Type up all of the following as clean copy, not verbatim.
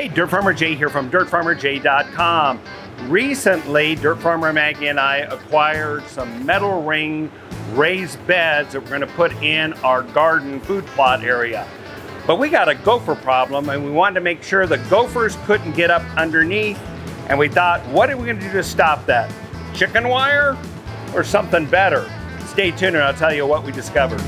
Hey, Dirt Farmer Jay here from dirtfarmerjay.com. Recently, Dirt Farmer Maggie and I acquired some metal ring raised beds that we're going to put in our garden food plot area. But we got a gopher problem and we wanted to make sure the gophers couldn't get up underneath. And we thought, what are we going to do to stop that? Chicken wire or something better? Stay tuned and I'll tell you what we discovered.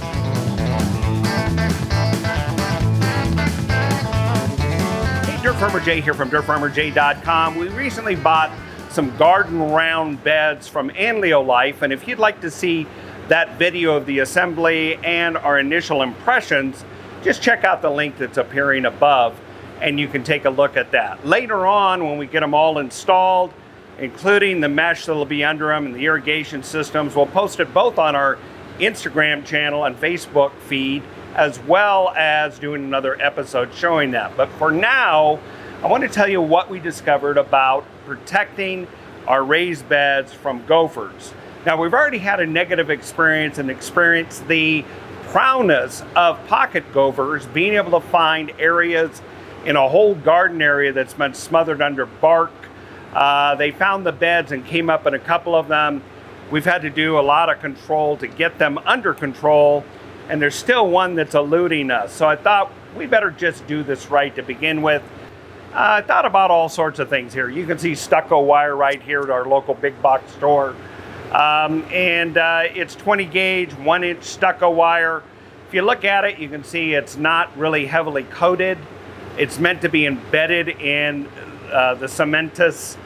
Dirt Farmer Jay here from dirtfarmerjay.com. We recently bought some garden round beds from Anleo Life, and if you'd like to see that video of the assembly and our initial impressions, just check out the link that's appearing above and you can take a look at that. Later on, when we get them all installed, including the mesh that'll be under them and the irrigation systems, we'll post it both on our Instagram channel and Facebook feed, as well as doing another episode showing that. But for now, I want to tell you what we discovered about protecting our raised beds from gophers. Now, we've already had a negative experience and experienced the prowess of pocket gophers, being able to find areas in a whole garden area that's been smothered under bark. They found the beds and came up in a couple of them. We've had to do a lot of control to get them under control, and there's still one that's eluding us. So I thought we better just do this right to begin with. I thought about all sorts of things here. You can see stucco wire right here at our local big box store. It's 20 gauge, 1-inch stucco wire. If you look at it, you can see it's not really heavily coated. It's meant to be embedded in the cementous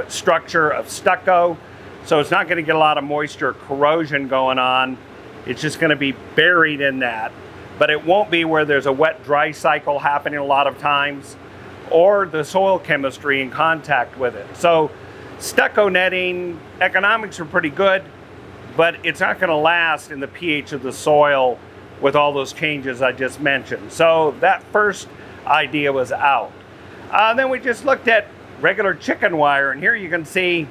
structure of stucco. So it's not going to get a lot of moisture corrosion going on. It's just going to be buried in that. But it won't be where there's a wet-dry cycle happening a lot of times, or the soil chemistry in contact with it. So stucco netting, economics are pretty good, but it's not going to last in the pH of the soil with all those changes I just mentioned. So that first idea was out. Then we just looked at regular chicken wire, and here you can see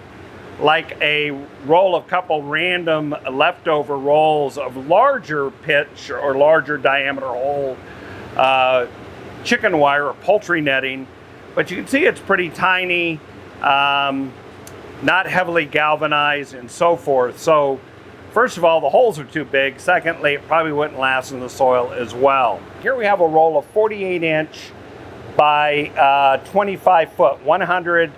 like a roll of couple random leftover rolls of larger pitch or larger diameter hole chicken wire or poultry netting, but you can see it's pretty tiny, not heavily galvanized and so forth. So first of all, the holes are too big. Secondly, it probably wouldn't last in the soil as well. Here we have a roll of 48-inch by 25 foot, 100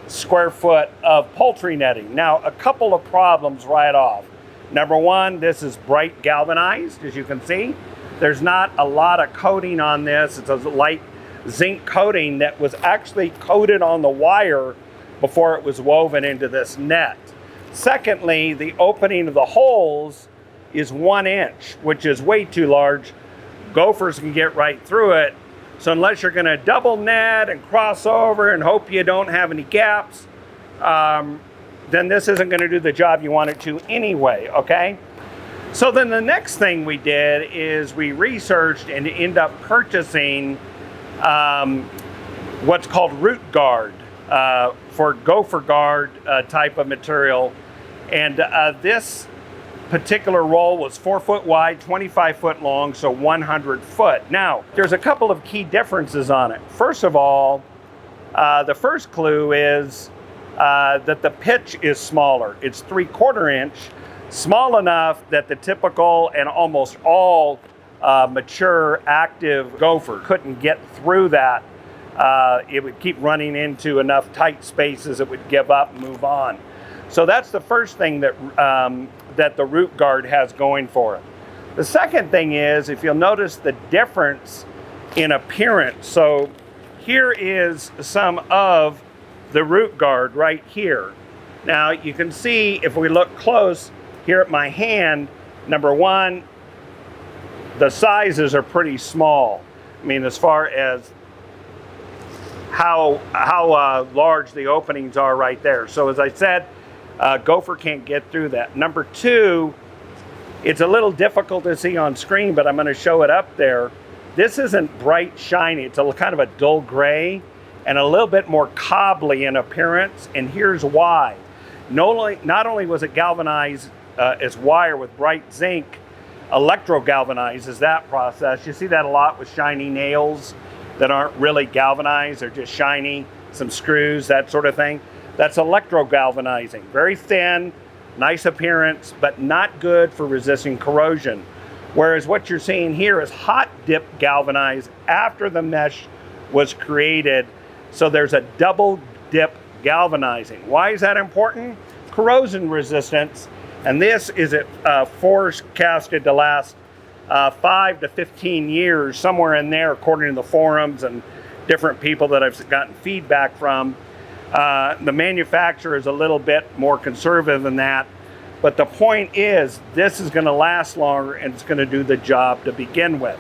square foot of poultry netting. Now, a couple of problems right off. Number one, this is bright galvanized, as you can see. There's not a lot of coating on this. It's a light zinc coating that was actually coated on the wire before it was woven into this net. Secondly, the opening of the holes is 1 inch, which is way too large. Gophers can get right through it. So unless you're going to double net and cross over and hope you don't have any gaps, then this isn't going to do the job you want it to anyway, okay? So then the next thing we did is we researched and ended up purchasing what's called root guard for gopher guard type of material. And this particular roll was 4 foot wide, 25 foot long, so 100 foot. Now, there's a couple of key differences on it. First of all, the first clue is that the pitch is smaller. It's 3/4 inch, small enough that the typical and almost all mature active gopher couldn't get through that. It would keep running into enough tight spaces it would give up and move on. So that's the first thing that that the root guard has going for it. The second thing is, if you'll notice the difference in appearance. So here is some of the root guard right here. Now you can see if we look close here at my hand, number one, the sizes are pretty small. I mean, as far as how large the openings are right there. So as I said, gopher can't get through that. Number two, it's a little difficult to see on screen, but I'm going to show it up there. This isn't bright shiny. It's a kind of a dull gray and a little bit more cobbly in appearance, and here's why. Not only was it galvanized as wire with bright zinc, electro galvanizes that process. You see that a lot with shiny nails that aren't really galvanized, they're just shiny, some screws, that sort of thing. That's electro-galvanizing. Very thin, nice appearance, but not good for resisting corrosion. Whereas what you're seeing here is hot dip galvanized after the mesh was created. So there's a double dip galvanizing. Why is that important? Corrosion resistance. And this is forecasted to last 5 to 15 years, somewhere in there, according to the forums and different people that I've gotten feedback from. The manufacturer is a little bit more conservative than that. But the point is, this is going to last longer and it's going to do the job to begin with.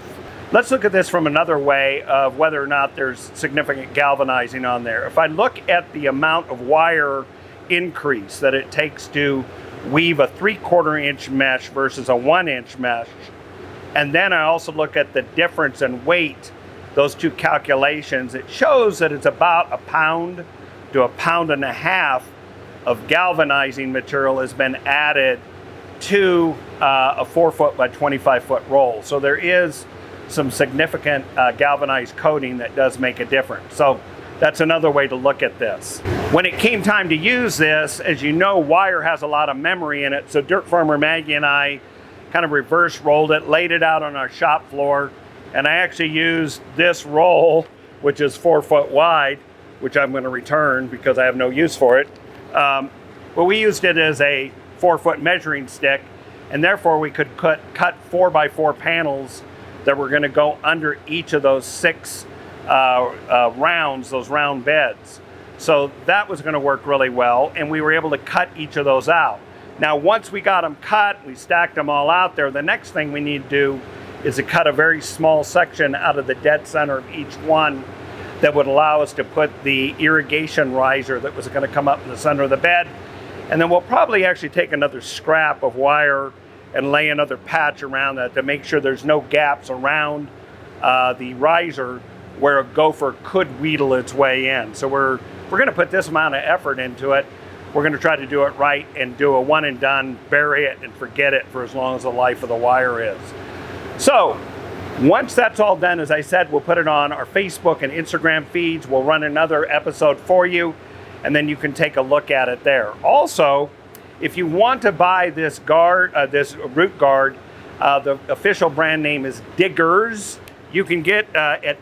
Let's look at this from another way of whether or not there's significant galvanizing on there. If I look at the amount of wire increase that it takes to weave a 3/4 inch mesh versus a 1 inch mesh, and then I also look at the difference in weight, those two calculations, it shows that it's about 1 pound to 1.5 pounds of galvanizing material has been added to a 4 foot by 25 foot roll. So there is some significant galvanized coating that does make a difference. So that's another way to look at this. When it came time to use this, as you know, wire has a lot of memory in it. So Dirt Farmer Maggie and I kind of reverse rolled it, laid it out on our shop floor, and I actually used this roll, which is 4 foot wide, which I'm going to return because I have no use for it. But we used it as a 4 foot measuring stick, and therefore we could cut 4x4 panels that were going to go under each of those 6 rounds, those round beds. So that was going to work really well, and we were able to cut each of those out. Now, once we got them cut, we stacked them all out there, the next thing we need to do is to cut a very small section out of the dead center of each one that would allow us to put the irrigation riser that was going to come up in the center of the bed. And then we'll probably actually take another scrap of wire and lay another patch around that to make sure there's no gaps around the riser where a gopher could wheedle its way in. So we're going to put this amount of effort into it. We're going to try to do it right and do a one and done, bury it and forget it for as long as the life of the wire is. So once that's all done, as I said, we'll put it on our Facebook and Instagram feeds. We'll run another episode for you, and then you can take a look at it there. Also, if you want to buy this this root guard, the official brand name is Diggers. You can get at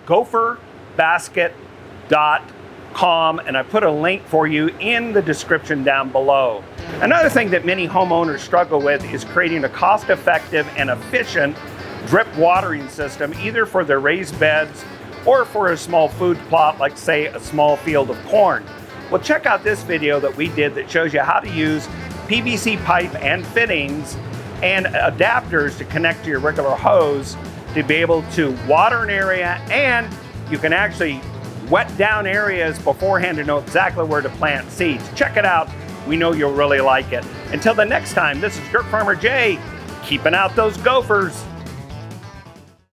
gopherbasket.com, and I put a link for you in the description down below. Another thing that many homeowners struggle with is creating a cost-effective and efficient drip watering system, either for their raised beds or for a small food plot, like say a small field of corn. Well, check out this video that we did that shows you how to use PVC pipe and fittings and adapters to connect to your regular hose to be able to water an area, and you can actually wet down areas beforehand to know exactly where to plant seeds. Check it out. We know you'll really like it. Until the next time, this is Dirt Farmer Jay, keeping out those gophers.